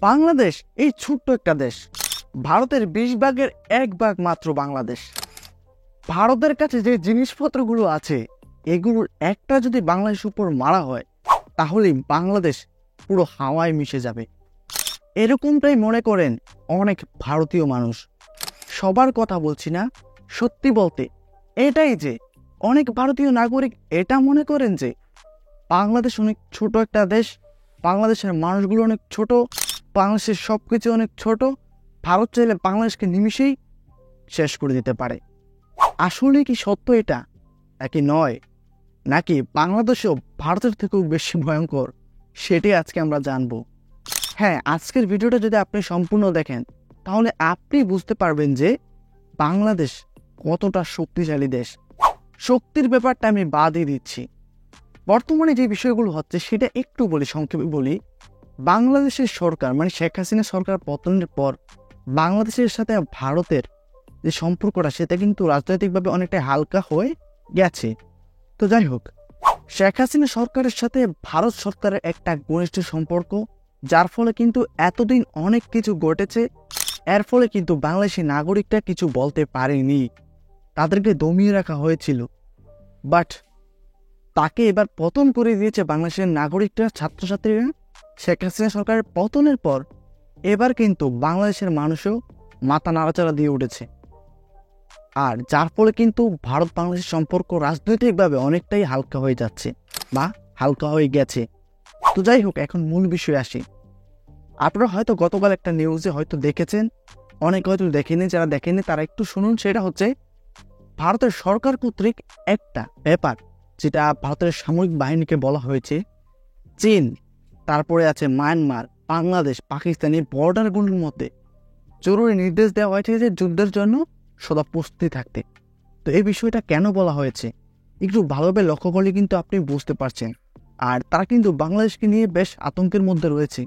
বাংলাদেশ এই ছোট্ট একটা দেশ, ভারতের 20 ভাগের 1 ভাগ মাত্র বাংলাদেশ। ভারতের কাছে যে জিনিসপত্রগুলো আছে এগুলোর একটা যদি বাংলাদেশের উপর মারা হয় তাহলে বাংলাদেশ পুরো হাওয়ায় মিশে যাবে। এরকমটাই মনে করেন অনেক ভারতীয় মানুষ। সবার কথা বলছি না, সত্যি বলতে এটাই যে অনেক ভারতীয় নাগরিক এটা মনে করেন যে বাংলাদেশ অনেক ছোট একটা দেশ, বাংলাদেশের মানুষগুলো অনেক ছোট, বাংলাদেশের সব কিছু অনেক ছোট, ভারত চাইলে বাংলাদেশকে নিমিষেই শেষ করে দিতে পারে। আসলে কি সত্য এটা নাকি নয়, নাকি বাংলাদেশও ভারতের থেকেও বেশি ভয়ঙ্কর, সেটাই আজকে আমরা জানবো। হ্যাঁ, আজকের ভিডিওটা যদি আপনি সম্পূর্ণ দেখেন তাহলে আপনি বুঝতে পারবেন যে বাংলাদেশ কতটা শক্তিশালী দেশ। শক্তির ব্যাপারটা আমি বাদই দিচ্ছি, বর্তমানে যে বিষয়গুলো হচ্ছে সেটা একটু বলি, সংক্ষেপে বলি। বাংলাদেশের সরকার মানে শেখ হাসিনা সরকার পতনের পর বাংলাদেশের সাথে ভারতের যে সম্পর্কটা সেটা কিন্তু রাজনৈতিকভাবে অনেকটাই হালকা হয়ে গেছে। তো যাই হোক, শেখ হাসিনা সরকারের সাথে ভারত সরকারের একটা ঘনিষ্ঠ সম্পর্ক, যার ফলে কিন্তু এতদিন অনেক কিছু ঘটেছে। এর ফলে কিন্তু বাংলাদেশের নাগরিকরা কিছু বলতে পারেনি, তাদেরকে দমিয়ে রাখা হয়েছিল। বাট তাকে এবার পতন করে দিয়েছে বাংলাদেশের নাগরিকরা, ছাত্রছাত্রীরা। শেখ হাসিনা সরকারের পতনের পর এবার কিন্তু বাংলাদেশের মানুষও মাথা নাড়াচাড়া দিয়ে উঠেছে, আর যার ফলে কিন্তু ভারত বাংলাদেশের সম্পর্ক রাজনৈতিকভাবে অনেকটাই হালকা হয়ে যাচ্ছে বা হালকা হয়ে গেছে। তো যাই হোক, এখন মূল বিষয়ে আসি। আপনারা হয়তো গতকাল একটা নিউজে হয়তো দেখেছেন, অনেকে হয়তো দেখেনি, যারা দেখেনি তারা একটু শুনুন। সেটা হচ্ছে ভারতের সরকার কর্তৃক একটা ব্যাপার, যেটা ভারতের সামরিক বাহিনীকে বলা হয়েছে চীন, তারপরে আছে মায়ানমার, বাংলাদেশ, পাকিস্তানি বর্ডারগুলোর মধ্যে জরুরি নির্দেশ দেওয়া হয়েছে যে যুদ্ধের জন্য সদা প্রস্তুতি থাকতে। তো এই বিষয়টা কেন বলা হয়েছে একটু ভালোভাবে লক্ষ্য করলে কিন্তু আপনি বুঝতে পারছেন। আর তারা কিন্তু বাংলাদেশকে নিয়ে বেশ আতঙ্কের মধ্যে রয়েছে,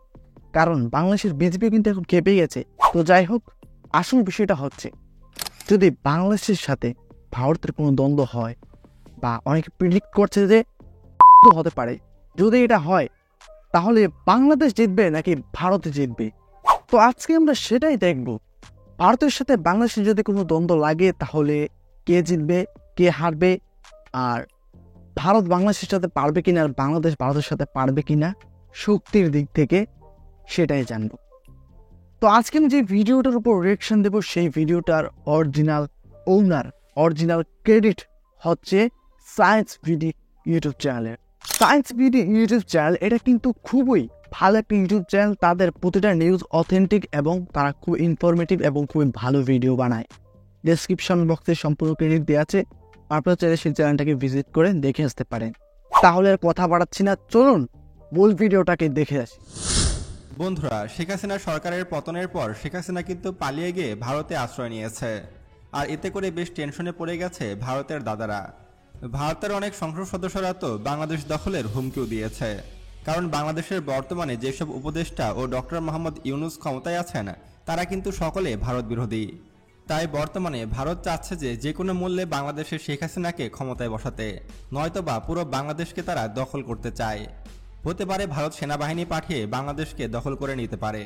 কারণ বাংলাদেশের বিজেপি কিন্তু এখন কেঁপে গেছে। তো যাই হোক, আসল বিষয়টা হচ্ছে যদি বাংলাদেশের সাথে ভারতের কোনো দ্বন্দ্ব হয়, বা অনেকে প্রিডিক্ট করছে যে হতে পারে, যদি এটা হয় তাহলে বাংলাদেশ জিতবে নাকি ভারতে জিতবে। তো আজকে আমরা সেটাই দেখব। ভারতের সাথে বাংলাদেশের যদি কোনো দ্বন্দ্ব লাগে তাহলে কে জিতবে, কে হারবে, আর ভারত বাংলাদেশের সাথে পারবে কিনা, আর বাংলাদেশ ভারতের সাথে পারবে কিনা শক্তির দিক থেকে, সেটাই জানব। তো আজকে আমি যে ভিডিওটার উপর রিঅ্যাকশন দেব সেই ভিডিওটার অরিজিনাল ওনার, অরিজিনাল ক্রেডিট হচ্ছে সায়েন্স ভিডি ইউটিউব চ্যানেলের। সায়েন্স ভিডি ইউটিউব চ্যানেল এটা কিন্তু খুবই ভালো একটা ইউটিউব চ্যানেল। তাদের প্রতিটা নিউজ অথেন্টিক এবং তারা খুব ইনফরমেটিভ এবং খুবই ভালো ভিডিও বানায়। ডেসক্রিপশন বক্সে সম্পূর্ণ ক্রেডিট দেওয়া আছে, আপনারা চাইলে সেই চ্যানেলটাকে ভিজিট করে দেখে আসতে পারেন। তাহলে আর কথা বাড়াচ্ছি না, চলুন মূল ভিডিওটাকে দেখে আসি। বন্ধুরা, শেখ হাসিনা সরকারের পতনের পর শেখ হাসিনা কিন্তু পালিয়ে গিয়ে ভারতে আশ্রয় নিয়েছে, আর এতে করে বেশ টেনশনে পড়ে গেছে ভারতের দাদারা। ভারতের অনেক সংসদ সদস্যরা তো বাংলাদেশ দখলের হুমকিও দিয়েছে, কারণ বাংলাদেশের বর্তমানে যেসব উপদেষ্টা ও ডক্টর মোহাম্মদ ইউনূস ক্ষমতায় আছেন তারা কিন্তু সকলে ভারত বিরোধী। তাই বর্তমানে ভারত চাচ্ছে যে কোনো মূল্যে বাংলাদেশের শেখ হাসিনাকে ক্ষমতায় বসাতে, নয়তোবা পুরো বাংলাদেশকে তারা দখল করতে চায়। হতে পারে ভারত সেনাবাহিনী পাঠিয়ে বাংলাদেশকে দখল করে নিতে পারে,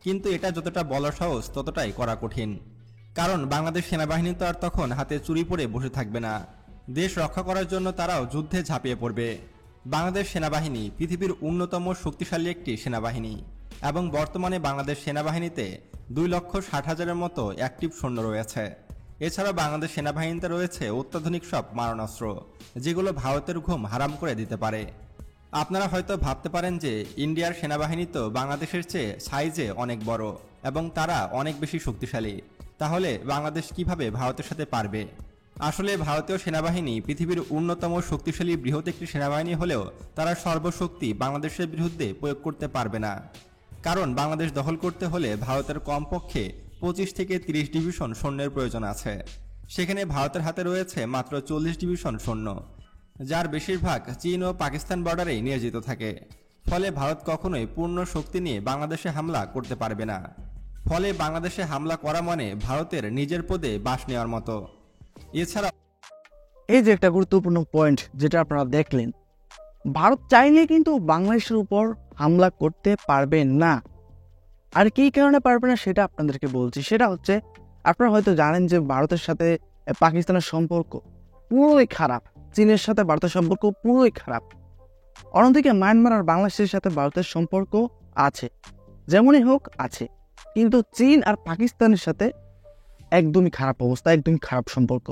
কিন্তু এটা যতটা বলা সহজ ততটাই করা কঠিন, কারণ বাংলাদেশ সেনাবাহিনী তো আর তখন হাতে চুরি পরে বসে থাকবে না। দেশ রক্ষা করার জন্য তারাও যুদ্ধে ঝাঁপিয়ে পড়বে। বাংলাদেশ সেনাবাহিনী পৃথিবীর অন্যতম শক্তিশালী একটি সেনাবাহিনী, এবং বর্তমানে বাংলাদেশ সেনাবাহিনীতে 2,60,000-এর মতো অ্যাক্টিভ সৈন্য রয়েছে। এছাড়া বাংলাদেশ সেনাবাহিনীতে রয়েছে অত্যাধুনিক সব মারণাস্ত্র, যেগুলো ভারতের ঘুম হারাম করে দিতে পারে। আপনারা হয়তো ভাবতে পারেন যে ইন্ডিয়ার সেনাবাহিনী তো বাংলাদেশের চেয়ে সাইজে অনেক বড় এবং তারা অনেক বেশি শক্তিশালী, তাহলে বাংলাদেশ কিভাবে ভারতের সাথে পারবে। আসলে ভারতীয় সেনাবাহিনী পৃথিবীর অন্যতম শক্তিশালী বৃহৎ একটি সেনাবাহিনী হলেও তারা সর্বশক্তি বাংলাদেশের বিরুদ্ধে প্রয়োগ করতে পারবে না, কারণ বাংলাদেশ দখল করতে হলে ভারতের কমপক্ষে 25 থেকে 30 ডিভিশন সৈন্যের প্রয়োজন আছে। সেখানে ভারতের হাতে রয়েছে মাত্র 40 ডিভিশন সৈন্য, যার বেশিরভাগ চীন ও পাকিস্তান বর্ডারেই নিয়োজিত থাকে। ফলে ভারত কখনোই পূর্ণ শক্তি নিয়ে বাংলাদেশে হামলা করতে পারবে না। ফলে বাংলাদেশে হামলা করা মানে ভারতের নিজের পদে বাস নেওয়ার মতো। এছাড়া এই যে একটা গুরুত্বপূর্ণ পয়েন্ট যেটা আপনারা দেখলেন, ভারত চাইলে কিন্তু বাংলাদেশের উপর হামলা করতে পারবে না। আর কী কারণে পারবে না সেটা আপনাদেরকে বলছি। সেটা হচ্ছে, আপনারা হয়তো জানেন যে ভারতের সাথে পাকিস্তানের সম্পর্ক পুরোই খারাপ, চীনের সাথে ভারতের সম্পর্ক পুরোই খারাপ। অন্যদিকে মায়ানমার আর বাংলাদেশের সাথে ভারতের সম্পর্ক আছে, যেমনই হোক আছে, কিন্তু চীন আর পাকিস্তানের সাথে একদমই খারাপ অবস্থা, একদমই খারাপ সম্পর্ক।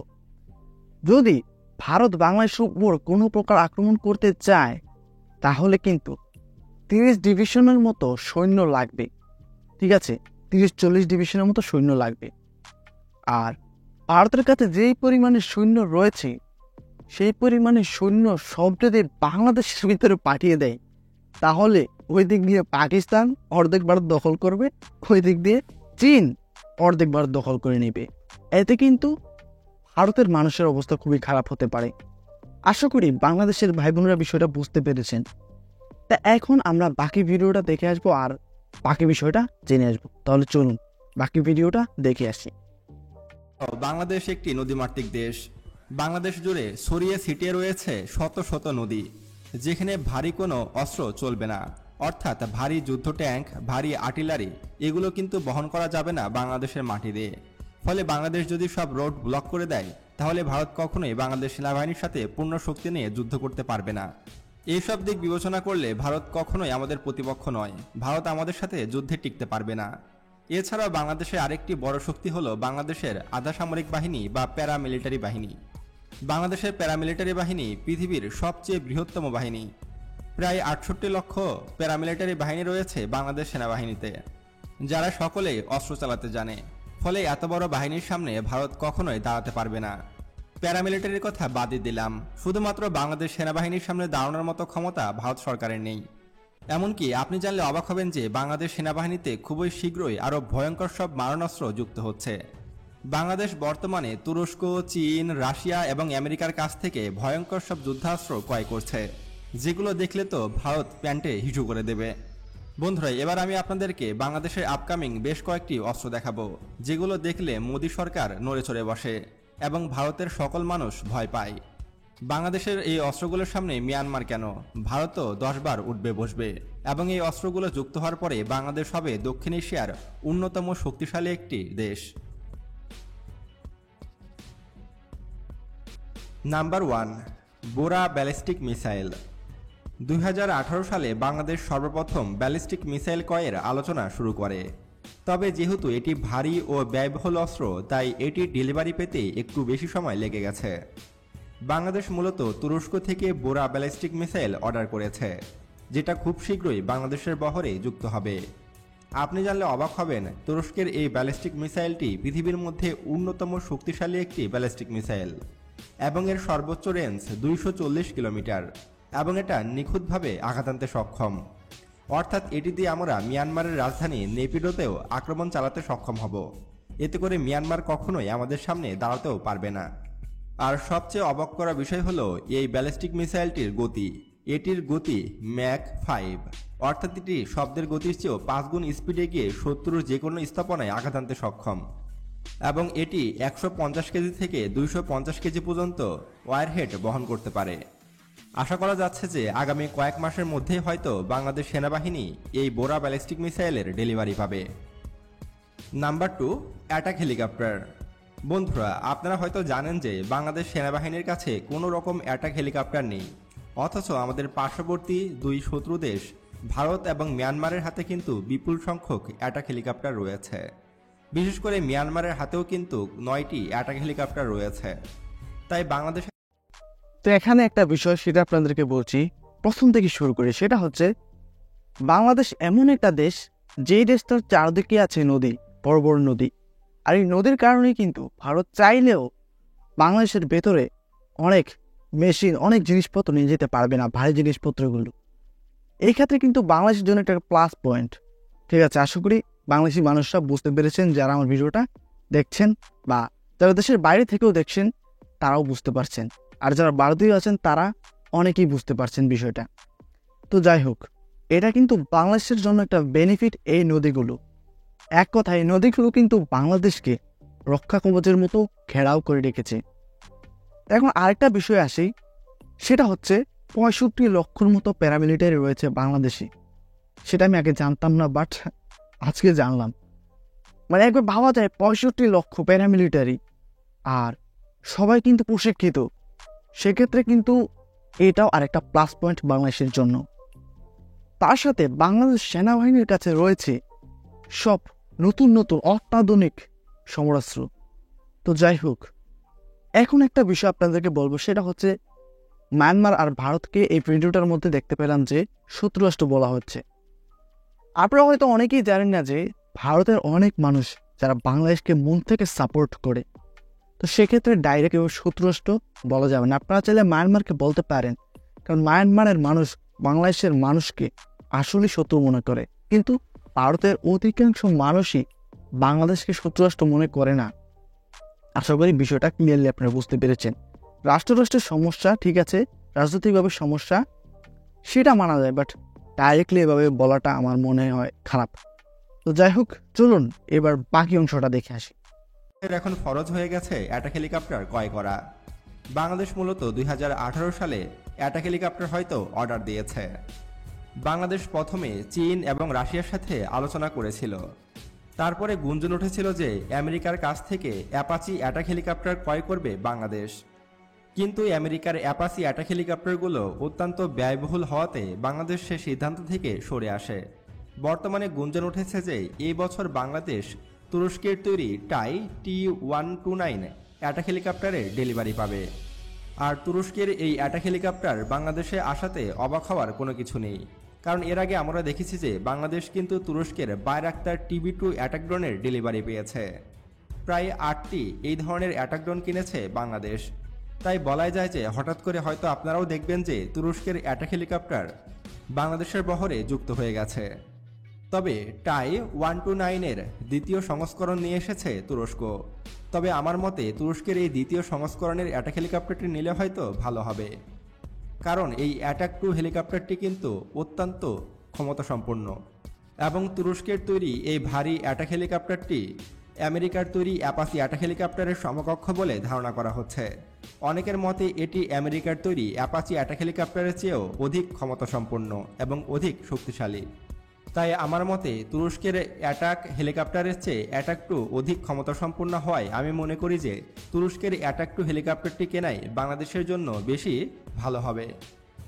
যদি ভারত বাংলাদেশের উপর কোনো প্রকার আক্রমণ করতে চায়, তাহলে কিন্তু 30 ডিভিশনের মতো সৈন্য লাগবে, ঠিক আছে, 30-40 ডিভিশনের মতো সৈন্য লাগবে। আর ভারতের কাছে যেই পরিমাণে সৈন্য রয়েছে, সেই পরিমাণে সৈন্য সব যদি বাংলাদেশের ভিতরে পাঠিয়ে দেয়, তাহলে ওই দিক দিয়ে পাকিস্তান অর্ধেক ভারত দখল করবে, ওই দিক দিয়ে চীন অর্ধেক ভারত দখল করে নেবে। এতে কিন্তু ভারতের মানুষের অবস্থা খুবই খারাপ হতে পারে। আশা করি বাংলাদেশের ভাই বোনেরা বিষয়টা বুঝতে পেরেছেন। তা এখন আমরা বাকি ভিডিওটা দেখে আসবো আর বাকি বিষয়টা জেনে আসবো। তাহলে চলুন বাকি ভিডিওটা দেখে আসি। বাংলাদেশ একটি নদীমাতৃক দেশ। বাংলাদেশ জুড়ে ছড়িয়ে ছিটিয়ে রয়েছে শত শত নদী, যেখানে ভারী কোনো অস্ত্র চলবে না, অর্থাৎ ভারী যুদ্ধ ট্যাঙ্ক, ভারী আর্টিলারি এগুলো কিন্তু বহন করা যাবে না বাংলাদেশের মাটি দিয়ে। ফলে বাংলাদেশ যদি সব রোড ব্লক করে দেয়, তাহলে ভারত কখনোই বাংলাদেশ সেনাবাহিনীর সাথে পূর্ণ শক্তি নিয়ে যুদ্ধ করতে পারবে না। এইসব দিক বিবেচনা করলে ভারত কখনোই আমাদের প্রতিপক্ষ নয়, ভারত আমাদের সাথে যুদ্ধে টিকতে পারবে না। এছাড়াও বাংলাদেশের আরেকটি বড় শক্তি হলো বাংলাদেশের আধা সামরিক বাহিনী বা প্যারামিলিটারি বাহিনী। বাংলাদেশের প্যারামিলিটারি বাহিনী পৃথিবীর সবচেয়ে বৃহত্তম বাহিনী। প্রায় 68 লক্ষ প্যারামিলিটারি বাহিনী রয়েছে বাংলাদেশ সেনাবাহিনীতে, যারা সকলেই অস্ত্র চালাতে জানে। ফলে এত বড় বাহিনীর সামনে ভারত কখনোই দাঁড়াতে পারবে না। প্যারামিলিটারির কথা বাদই দিলাম, শুধুমাত্র বাংলাদেশ সেনাবাহিনীর সামনে দাঁড়ানোর মতো ক্ষমতা ভারত সরকারের নেই। এমনকি আপনি জানলে অবাক হবেন যে বাংলাদেশ সেনাবাহিনীতে খুবই শীঘ্রই আরও ভয়ঙ্কর সব মারণাস্ত্র যুক্ত হচ্ছে। বাংলাদেশ বর্তমানে তুরস্ক, চীন, রাশিয়া এবং আমেরিকার কাছ থেকে ভয়ঙ্কর সব যুদ্ধাস্ত্র ক্রয় করছে, যেগুলো দেখলে তো ভারত প্যান্টে হিসু করে দেবে। বন্ধুরা, এবার আমি আপনাদেরকে বাংলাদেশের আপকামিং বেশ কয়েকটি অস্ত্র দেখাবো, যেগুলো দেখলে মোদী সরকার নড়ে চড়ে বসে এবং ভারতের সকল মানুষ ভয় পায়। বাংলাদেশের এই অস্ত্রগুলোর সামনে মিয়ানমার কেন, ভারতও 10 বার উঠবে বসবে এবং এই অস্ত্রগুলো যুক্ত হওয়ার পরে বাংলাদেশ হবে দক্ষিণ এশিয়ার অন্যতম শক্তিশালী একটি দেশ। নাম্বার 1, বোরা ব্যালিস্টিক মিসাইল। 2018 সালে বাংলাদেশ সর্বপ্রথম ব্যালিস্টিক মিসাইল ক্রয়ের আলোচনা শুরু করে। তবে যেহেতু এটি ভারী ও ব্যয়বহুল অস্ত্র, তাই এটি ডেলিভারি পেতে একটু বেশি সময় লেগে গেছে। বাংলাদেশ মূলত তুরস্ক থেকে বোরা ব্যালিস্টিক মিসাইল অর্ডার করেছে, যেটা খুব শীঘ্রই বাংলাদেশের বহরে যুক্ত হবে। আপনি জানলে অবাক হবেন, তুরস্কের এই ব্যালিস্টিক মিসাইলটি পৃথিবীর মধ্যে অন্যতম শক্তিশালী একটি ব্যালিস্টিক মিসাইল এবং এর সর্বোচ্চ রেঞ্জ 240 কিলোমিটার এবং এটা নিখুঁতভাবে আঘাত আনতে সক্ষম। অর্থাৎ এটি দিয়ে আমরা মিয়ানমারের রাজধানী নেপিডোতেও আক্রমণ চালাতে সক্ষম হব। এতে করে মিয়ানমার কখনোই আমাদের সামনে দাঁড়াতেও পারবে না। আর সবচেয়ে অবাক করা বিষয় হলো এই ব্যালিস্টিক মিসাইলটির গতি। এটির গতি ম্যাক 5, অর্থাৎ এটি শব্দের গতির চেয়েও 5 গুণ স্পিডে গিয়ে শত্রুর যে কোনো স্থাপনায় আঘাত আনতে সক্ষম এবং এটি 150 কেজি থেকে 250 কেজি পর্যন্ত ওয়ারহেড বহন করতে পারে। আশা করা যাচ্ছে যে আগামী কয়েক মাসের মধ্যেই হয়তো বাংলাদেশ সেনাবাহিনী এই বোরা ব্যালিস্টিক মিসাইলের ডেলিভারি পাবে। Number 2, attack helicopter. বন্ধুরা, আপনারা হয়তো জানেন যে বাংলাদেশ সেনাবাহিনীর কাছে কোনো রকম অ্যাটাক হেলিকপ্টার নেই, অথচ আমাদের পার্শ্ববর্তী দুই শত্রু দেশ ভারত এবং মিয়ানমারের হাতে কিন্তু বিপুল সংখ্যক অ্যাটাক হেলিকপ্টার রয়েছে। বিশেষ করে মিয়ানমারের হাতেও কিন্তু 9টি অ্যাটাক হেলিকপ্টার রয়েছে। তাই বাংলাদেশ তো এখানে একটা বিষয় সেটা আপনাদেরকে বলছি, প্রথম থেকে শুরু করি। সেটা হচ্ছে, বাংলাদেশ এমন একটা দেশ, যেই দেশটার চারদিকে আছে নদী, বড় বড় নদী। আর এই নদীর কারণেই কিন্তু ভারত চাইলেও বাংলাদেশের ভেতরে অনেক মেশিন, অনেক জিনিসপত্র নিয়ে যেতে পারবে না, ভারী জিনিসপত্রগুলো। এই ক্ষেত্রে কিন্তু বাংলাদেশের জন্য একটা প্লাস পয়েন্ট। ঠিক আছে, আশা করি বাংলাদেশি মানুষরা বুঝতে পেরেছেন, যারা আমার ভিডিওটা দেখছেন বা যারা দেশের বাইরে থেকেও দেখছেন তারাও বুঝতে পারছেন, আর যারা ভারতীয় আছেন তারা অনেকেই বুঝতে পারছেন বিষয়টা। তো যাই হোক, এটা কিন্তু বাংলাদেশের জন্য একটা বেনিফিট। এই নদীগুলো, এক কথায় এই নদীগুলো কিন্তু বাংলাদেশকে রক্ষা কবচের মতো ঘেরাও করে রেখেছে। এখন আরেকটা বিষয় আসি, সেটা হচ্ছে 65 লক্ষর মতো প্যারামিলিটারি রয়েছে বাংলাদেশে। সেটা আমি আগে জানতাম না, বাট আজকে জানলাম। মানে একবার ভাবা যায় 65 লক্ষ প্যারামিলিটারি, আর সবাই কিন্তু প্রশিক্ষিত। সেক্ষেত্রে কিন্তু এটাও আরেকটা প্লাস পয়েন্ট বাংলাদেশের জন্য। তার সাথে বাংলাদেশ সেনাবাহিনীর কাছে রয়েছে সব নতুন নতুন অত্যাধুনিক সমরাস্ত্র। তো যাই হোক, এখন একটা বিষয় আপনাদেরকে বলবো, সেটা হচ্ছে মায়ানমার আর ভারতকে এই ভিডিওটার মধ্যে দেখতে পেলাম যে শত্রু রাষ্ট্র বলা হচ্ছে। আপনারা হয়তো অনেকেই জানেন না যে ভারতের অনেক মানুষ যারা বাংলাদেশকে মন থেকে সাপোর্ট করে, তো সেক্ষেত্রে ডাইরেক্ট এবার শত্রু রাষ্ট্র বলা যাবে না। আপনারা চাইলে মায়ানমারকে বলতে পারেন, কারণ মায়ানমারের মানুষ বাংলাদেশের মানুষকে আসলেই শত্রু মনে করে, কিন্তু ভারতের অধিকাংশ মানুষই বাংলাদেশকে শত্রু রাষ্ট্র মনে করে না। আশা করি বিষয়টা ক্লিয়ারলি আপনারা বুঝতে পেরেছেন। রাষ্ট্রের সমস্যা ঠিক আছে, রাজনৈতিকভাবে সমস্যা সেটা মানা যায়, বাট ডাইরেক্টলি এভাবে বলাটা আমার মনে হয় খারাপ। তো যাই হোক, চলুন এবার বাকি অংশটা দেখে আসি। এখন ফরজ হয়ে গেছে অ্যাটাক হেলিকপ্টার ক্রয় করা। বাংলাদেশ মূলত 2018 সালে অ্যাটাক হেলিকপ্টার হয়তো অর্ডার দিয়েছে। বাংলাদেশ প্রথমে চীন এবং রাশিয়ার সাথে আলোচনা করেছিল। তারপরে গুঞ্জন উঠেছিল যে আমেরিকার কাছ থেকে অ্যাপাচি অ্যাটাক হেলিকপ্টার ক্রয় করবে বাংলাদেশ। কিন্তু আমেরিকার অ্যাপাচি অ্যাটাক হেলিকপ্টারগুলো অত্যন্ত ব্যয়বহুল হওয়াতে বাংলাদেশ সে সিদ্ধান্ত থেকে সরে আসে। বর্তমানে গুঞ্জন উঠেছে যে এই বছর বাংলাদেশ তুরস্কের তৈরি টাই T-129 অ্যাটাক হেলিকপ্টারের ডেলিভারি পাবে। আর তুরস্কের এই অ্যাটাক হেলিকপ্টার বাংলাদেশে আসাতে অবাক হওয়ার কোনো কিছু নেই, কারণ এর আগে আমরা দেখেছি যে বাংলাদেশ কিন্তু তুরস্কের বাইরাক্তার TB2 অ্যাটাক ড্রোনের ডেলিভারি পেয়েছে। প্রায় 8টি এই ধরনের অ্যাটাক ড্রোন কিনেছে বাংলাদেশ। তাই বলাই যায় যে হঠাৎ করে হয়তো আপনারাও দেখবেন যে তুরস্কের অ্যাটাক হেলিকপ্টার বাংলাদেশের বহরে যুক্ত হয়ে গেছে। তবে টাই 129-এর দ্বিতীয় সংস্করণ নিয়ে এসেছে তুরস্ক। তবে আমার মতে তুরস্কের এই দ্বিতীয় সংস্করণের অ্যাটাক হেলিকপ্টারটি নিলে হয়তো ভালো হবে, কারণ এই অ্যাটাক 2 হেলিকপ্টারটি কিন্তু অত্যন্ত ক্ষমতাসম্পন্ন এবং তুরস্কের তৈরি এই ভারী অ্যাটাক হেলিকপ্টারটি আমেরিকার তৈরি অ্যাপাচি অ্যাটাক হেলিকপ্টারের সমকক্ষ বলে ধারণা করা হচ্ছে। অনেকের মতে এটি আমেরিকার তৈরি অ্যাপাচি অ্যাটাক হেলিকপ্টারের চেয়েও অধিক ক্ষমতাসম্পন্ন এবং অধিক শক্তিশালী। তাই আমার মতে তুরস্কের অ্যাটাক হেলিকপ্টারের চেয়ে অ্যাটাক 2 অধিক ক্ষমতাসম্পন্ন হওয়ায় আমি মনে করি যে তুরস্কের অ্যাটাক 2 হেলিকপ্টারটি কেনাই বাংলাদেশের জন্য বেশি ভালো হবে।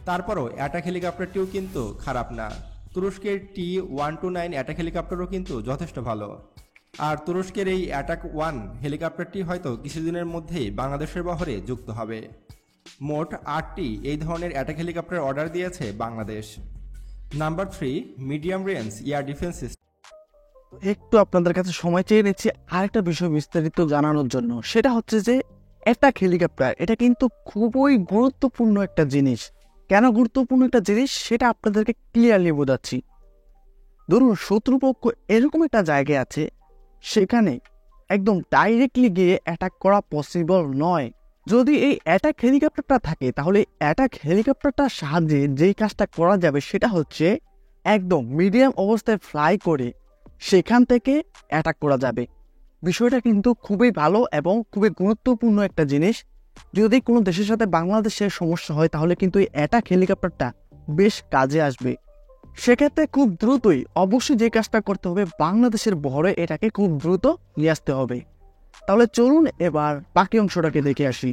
তারপরও অ্যাটাক হেলিকপ্টারটিও কিন্তু খারাপ না। তুরস্কের T-129 অ্যাটাক হেলিকপ্টারও কিন্তু যথেষ্ট ভালো। আর তুরস্কের এই অ্যাটাক 1 হেলিকপ্টারটি হয়তো কিছুদিনের মধ্যেই বাংলাদেশের বহরে যুক্ত হবে। মোট 8টি এই ধরনের অ্যাটাক হেলিকপ্টার অর্ডার দিয়েছে Bangladesh. Number 3, medium range air defence system. একটু আপনাদের কাছে সময় চেয়ে নিচ্ছি আরেকটা বিষয় বিস্তারিত জানানোর জন্য, সেটা হচ্ছে যে অ্যাটাক হেলিকপ্টার এটা কিন্তু খুবই গুরুত্বপূর্ণ একটা জিনিস। কেন গুরুত্বপূর্ণ একটা জিনিস সেটা আপনাদেরকে ক্লিয়ারলি বোঝাচ্ছি। ধরুন শত্রুপক্ষ এরকম একটা জায়গায় আছে, সেখানে একদম ডাইরেক্টলি গিয়ে অ্যাটাক করা পসিবল নয়। যদি এই অ্যাটাক হেলিকপ্টারটা থাকে, তাহলে অ্যাটাক হেলিকপ্টারটার সাহায্যে যেই কাজটা করা যাবে সেটা হচ্ছে একদম মিডিয়াম অবস্থায় ফ্লাই করে সেখান থেকে অ্যাটাক করা যাবে। বিষয়টা কিন্তু খুবই ভালো এবং খুবই গুরুত্বপূর্ণ একটা জিনিস। যদি কোনো দেশের সাথে বাংলাদেশের সমস্যা হয়, তাহলে কিন্তু এই অ্যাটাক হেলিকপ্টারটা বেশ কাজে আসবে। সেক্ষেত্রে খুব দ্রুতই অবশ্যই যে কাজটা করতে হবে, বাংলাদেশের বহরে এটাকে খুব দ্রুত নিয়ে আসতে হবে। তাহলে চলুন এবার বাকি অংশটাকে দেখে আসি।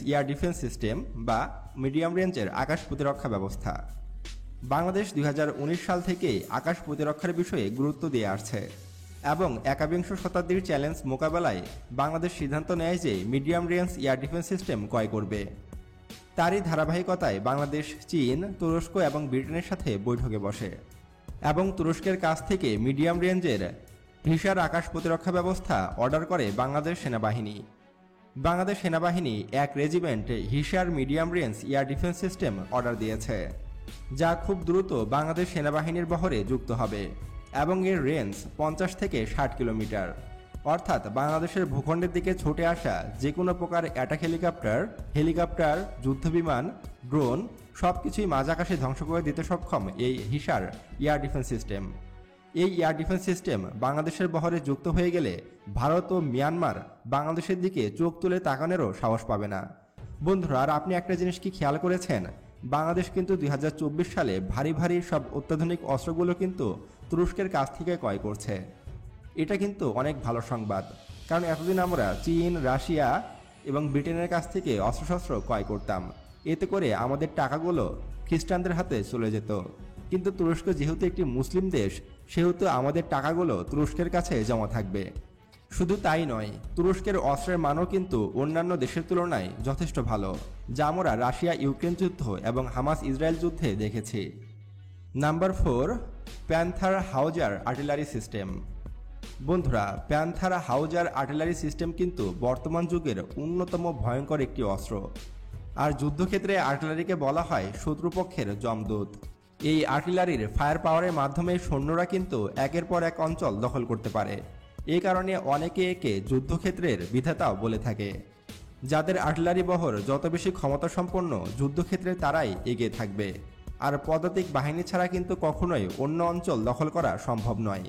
এয়ার ডিফেন্স সিস্টেম বা মিডিয়াম রেঞ্জের আকাশ প্রতিরক্ষা ব্যবস্থা। বাংলাদেশ 2019 সাল থেকে আকাশ প্রতিরক্ষার বিষয়ে গুরুত্ব দিয়ে আসছে এবং একাবিংশ শতাব্দীর চ্যালেঞ্জ মোকাবেলায় বাংলাদেশ সিদ্ধান্ত নেয় যে medium range air defence system ক্রয় করবে। তারই ধারাবাহিকতায় বাংলাদেশ চীন, তুরস্ক এবং ব্রিটেনের সাথে বৈঠকে বসে এবং তুরস্কের কাছ থেকে মিডিয়াম রেঞ্জের হিসার আকাশ প্রতিরক্ষা ব্যবস্থা অর্ডার করে বাংলাদেশ সেনাবাহিনী। বাংলাদেশ সেনাবাহিনী 1 regiment Hisar medium range air defence system order দিয়েছে, যা খুব দ্রুত বাংলাদেশ সেনাবাহিনীর বহরে যুক্ত হবে এবং এর রেঞ্জ 50 থেকে 60 কিলোমিটার। অর্থাৎ বাংলাদেশের ভূখণ্ডের দিকে ছুটে আসা যে কোনো প্রকার অ্যাটাক হেলিকপ্টার, যুদ্ধবিমান, ড্রোন সবকিছুই মাঝ আকাশে ধ্বংস করে দিতে সক্ষম এই হিসার এয়ার ডিফেন্স সিস্টেম। এই এয়ার ডিফেন্স সিস্টেম বাংলাদেশের বহরে যুক্ত হয়ে গেলে ভারত ও মিয়ানমার বাংলাদেশের দিকে চোখ তুলে তাকানোরও সাহস পাবে না। বন্ধুরা, আর আপনি একটা জিনিস কি খেয়াল করেছেন, বাংলাদেশ কিন্তু 2024 সালে ভারী ভারী সব অত্যাধুনিক অস্ত্রগুলো কিন্তু তুরস্কের কাছ থেকে ক্রয় করছে। এটা কিন্তু অনেক ভালো সংবাদ, কারণ এতদিন আমরা চীন, রাশিয়া এবং ব্রিটেনের কাছ থেকে অস্ত্রশস্ত্র ক্রয় করতাম। এতে করে আমাদের টাকাগুলো খ্রিস্টানদের হাতে চলে যেত। কিন্তু তুরস্ক যেহেতু একটি মুসলিম দেশ, সেহেতু আমাদের টাকাগুলো তুরস্কের কাছে জমা থাকবে। শুধু তাই নয়, তুরস্কের অস্ত্রের মানও কিন্তু অন্যান্য দেশের তুলনায় যথেষ্ট ভালো, যা আমরা রাশিয়া ইউক্রেন যুদ্ধ এবং হামাস ইসরায়েল যুদ্ধে দেখেছি। Number 4, panther হাউজার artillery system. বন্ধুরা, প্যান্থার হাউজার আর্টিলারি সিস্টেম কিন্তু বর্তমান যুগের অন্যতম ভয়ঙ্কর একটি অস্ত্র। আর যুদ্ধক্ষেত্রে আর্টিলারিকে বলা হয় শত্রুপক্ষের যমদূত। এই আর্টিলারির ফায়ার পাওয়ারের মাধ্যমে সৈন্যরা কিন্তু একের পর এক অঞ্চল দখল করতে পারে। এই কারণে অনেকে একে যুদ্ধক্ষেত্রের বিধাতাও বলে থাকে। যাদের আর্টিলারি বহর যত বেশি ক্ষমতাসম্পন্ন, যুদ্ধক্ষেত্রে তারাই এগিয়ে থাকবে। আর পদাতিক বাহিনী ছাড়া কিন্তু কখনোই অন্য অঞ্চল দখল করা সম্ভব নয়।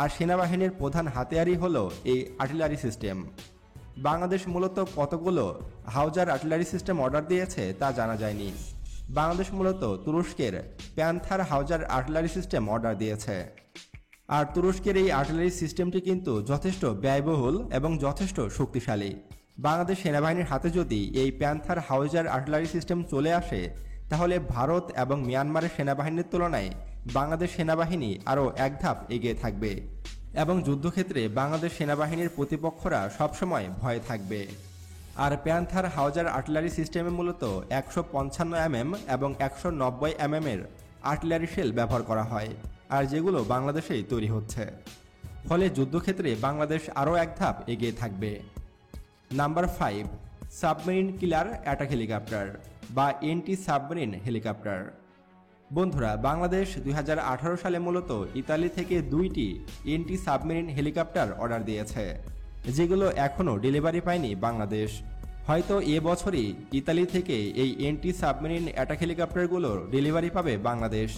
আর সেনাবাহিনীর প্রধান হাতিয়ারই হলো এই আর্টিলারি সিস্টেম। বাংলাদেশ মূলত কতগুলো হাউজার আর্টিলারি সিস্টেম অর্ডার দিয়েছে তা জানা যায়নি। বাংলাদেশ মূলত তুরস্কের প্যান্থার হাউজার আর্টিলারি সিস্টেম অর্ডার দিয়েছে। আর তুরস্কের এই আর্টিলারি সিস্টেমটি কিন্তু যথেষ্ট ব্যয়বহুল এবং যথেষ্ট শক্তিশালী। বাংলাদেশ সেনাবাহিনীর হাতে যদি এই প্যান্থার হাউজার আর্টিলারি সিস্টেম চলে আসে, তাহলে ভারত এবং মিয়ানমারের সেনাবাহিনীর তুলনায় বাংলাদেশ সেনাবাহিনী আরও এক ধাপ এগিয়ে থাকবে এবং যুদ্ধক্ষেত্রে বাংলাদেশ সেনাবাহিনীর প্রতিপক্ষরা সবসময় ভয়ে থাকবে। আর প্যান্থার হাউজার আর্টিলারি সিস্টেমে মূলত 155 mm এবং 190 mm এর আর্টিলারি শেল ব্যবহার করা হয়, আর যেগুলো বাংলাদেশেই তৈরি হচ্ছে। ফলে যুদ্ধক্ষেত্রে বাংলাদেশ আরও এক ধাপ এগিয়ে থাকবে। নাম্বার 5, সাবমেরিন কিলার অ্যাটাক হেলিকপ্টার বা এন্টি সাবমেরিন হেলিকপ্টার। বন্ধুরা, বাংলাদেশ 2018 সালে মূলত ইতালি থেকে 2টি এন্টি সাবমেরিন হেলিকপ্টার অর্ডার দিয়েছে, যেগুলো এখনও ডেলিভারি পায়নি বাংলাদেশ। হয়তো এবছরই ইতালি থেকে এই এন্টি সাবমেরিন অ্যাটাক হেলিকপ্টারগুলোর ডেলিভারি পাবে বাংলাদেশ।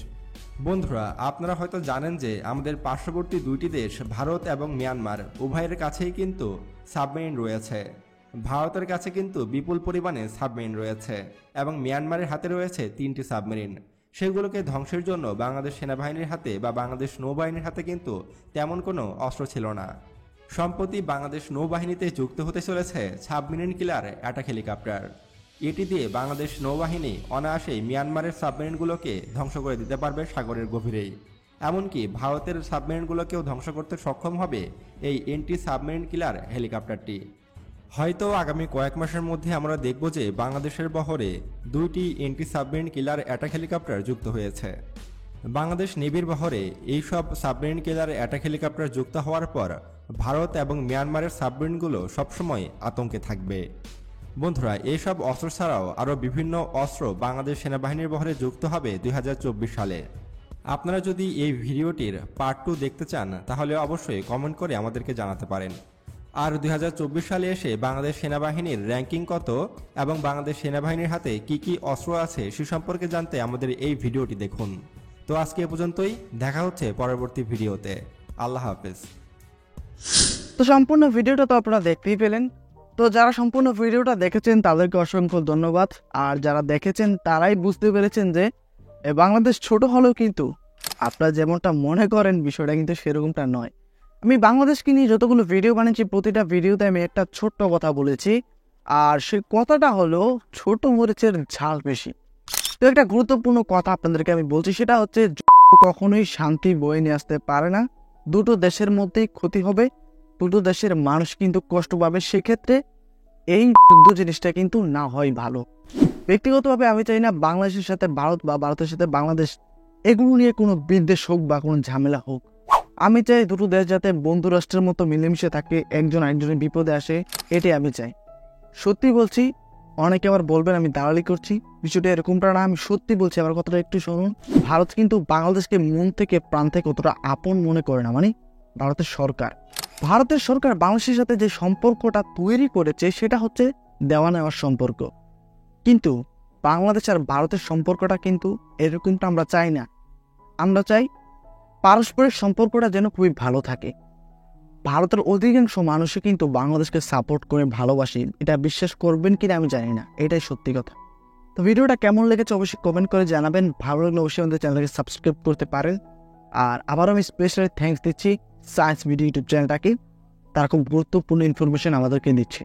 বন্ধুরা, আপনারা হয়তো জানেন যে আমাদের পার্শ্ববর্তী দুইটি দেশ ভারত এবং মিয়ানমার উভয়ের কাছেই কিন্তু সাবমেরিন রয়েছে। ভারতের কাছে কিন্তু বিপুল পরিমাণে সাবমেরিন রয়েছে এবং মিয়ানমারের হাতে রয়েছে 3টি সাবমেরিন। সেগুলোকে ধ্বংসের জন্য বাংলাদেশ সেনাবাহিনীর হাতে বা বাংলাদেশ নৌবাহিনীর হাতে কিন্তু তেমন কোনো অস্ত্র ছিল না। সম্প্রতি বাংলাদেশ নৌবাহিনীতে যুক্ত হতে চলেছে সাবমেরিন কিলার অ্যাটাক হেলিকপ্টার। এটি দিয়ে বাংলাদেশ নৌবাহিনী অনায়াসেই মিয়ানমারের সাবমেরিনগুলোকে ধ্বংস করে দিতে পারবে সাগরের গভীরেই। এমনকি ভারতের সাবমেরিনগুলোকেও ধ্বংস করতে সক্ষম হবে এই এন্টি সাবমেরিন কিলার হেলিকপ্টারটি। হয়তো আগামী কয়েক মাসের মধ্যে আমরা দেখব যে বাংলাদেশের বহরে 2টি এন্টি সাবমেরিন কিলার অ্যাটাক হেলিকপ্টার যুক্ত হয়েছে। বাংলাদেশ নেভির বহরে এইসব সাবমেরিন কিলার অ্যাটাক হেলিকপ্টার যুক্ত হওয়ার পর ভারত এবং মিয়ানমারের সাবমেরিনগুলো সবসময় আতঙ্কে থাকবে। বন্ধুরা, এইসব অস্ত্র ছাড়াও আরও বিভিন্ন অস্ত্র বাংলাদেশ সেনাবাহিনীর বহরে যুক্ত হবে 2024 সালে। আপনারা যদি এই ভিডিওটির পার্ট 2 দেখতে চান, তাহলে অবশ্যই কমেন্ট করে আমাদেরকে জানাতে পারেন। আর 2024 সালে এসে বাংলাদেশ সেনাবাহিনীর র্যাঙ্কিং কত এবং বাংলাদেশ সেনাবাহিনীর হাতে কি কি অস্ত্র আছে সে সম্পর্কে জানতে আমাদের এই ভিডিওটি দেখুন। তো আজকে এ পর্যন্তই, দেখা হচ্ছে পরবর্তী ভিডিওতে। আল্লাহ হাফেজ। তো সম্পূর্ণ ভিডিওটা তো আপনারা দেখতেই পেলেন। তো যারা সম্পূর্ণ ভিডিওটা দেখেছেন তাদেরকে অসংখ্য ধন্যবাদ। আর যারা দেখেছেন তারাই বুঝতে পেরেছেন যে বাংলাদেশ ছোট হলেও কিন্তু আপনারা যেমনটা মনে করেন বিষয়টা কিন্তু সেরকমটা নয়। আমি বাংলাদেশকে নিয়ে যতগুলো ভিডিও বানিয়েছি প্রতিটা ভিডিওতে আমি একটা ছোট্ট কথা বলেছি, আর সেই কথাটা হলো ছোট মরিচের ঝাল বেশি। তো একটা গুরুত্বপূর্ণ কথা আপনাদেরকে আমি বলছি, সেটা হচ্ছে কখনোই শান্তি বয়ে নিয়ে আসতে পারে না। দুটো দেশের মধ্যেই ক্ষতি হবে, দুটো দেশের মানুষ কিন্তু কষ্ট পাবে। সেক্ষেত্রে এই যুদ্ধ জিনিসটা কিন্তু না হয় ভালো। ব্যক্তিগতভাবে আমি চাই না বাংলাদেশের সাথে ভারত বা ভারতের সাথে বাংলাদেশ এগুলো নিয়ে কোনো বিদ্বেষ হোক বা কোনো ঝামেলা হোক। আমি চাই দুটো দেশ যাতে বন্ধু রাষ্ট্রের মতো মিলেমিশে থাকে, একজন আরেকজনের বিপদে আসে, এটাই আমি চাই। সত্যি বলছি, অনেকে আবার বলবেন আমি দালালি করছি, বিষয়টা এরকমটা না। আমি সত্যি বলছি, আমার কথাটা একটু শুনুন। ভারত কিন্তু বাংলাদেশকে মন থেকে প্রাণ থেকে অতটা আপন মনে করে না। মানে ভারতের সরকার বাংলাদেশের সাথে যে সম্পর্কটা তৈরি করেছে সেটা হচ্ছে দেওয়া নেওয়ার সম্পর্ক। কিন্তু বাংলাদেশ আর ভারতের সম্পর্কটা কিন্তু এরকমটা আমরা চাই না। আমরা চাই পারস্পরিক সম্পর্কটা যেন খুবই ভালো থাকে। ভারতের অধিকাংশ মানুষই কিন্তু বাংলাদেশকে সাপোর্ট করে ভালোবাসে, এটা বিশ্বাস করবেন কিনা আমি জানি না, এটাই সত্যি কথা। তো ভিডিওটা কেমন লেগেছে অবশ্যই কমেন্ট করে জানাবেন। ভালো লাগলে অবশ্যই আমাদের চ্যানেলকে সাবস্ক্রাইব করতে পারেন। আর আবারও আমি স্পেশালি থ্যাঙ্কস দিচ্ছি সায়েন্স ভিডিও ইউটিউব চ্যানেলটাকে, তারা খুব গুরুত্বপূর্ণ ইনফরমেশন আমাদেরকে দিচ্ছে।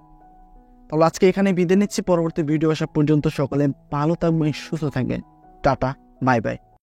তাহলে আজকে এখানে বিদায় নিচ্ছি, পরবর্তী ভিডিও আসা পর্যন্ত সকলে ভালো থাকবেন, সুস্থ থাকবেন। Tata, bye bye.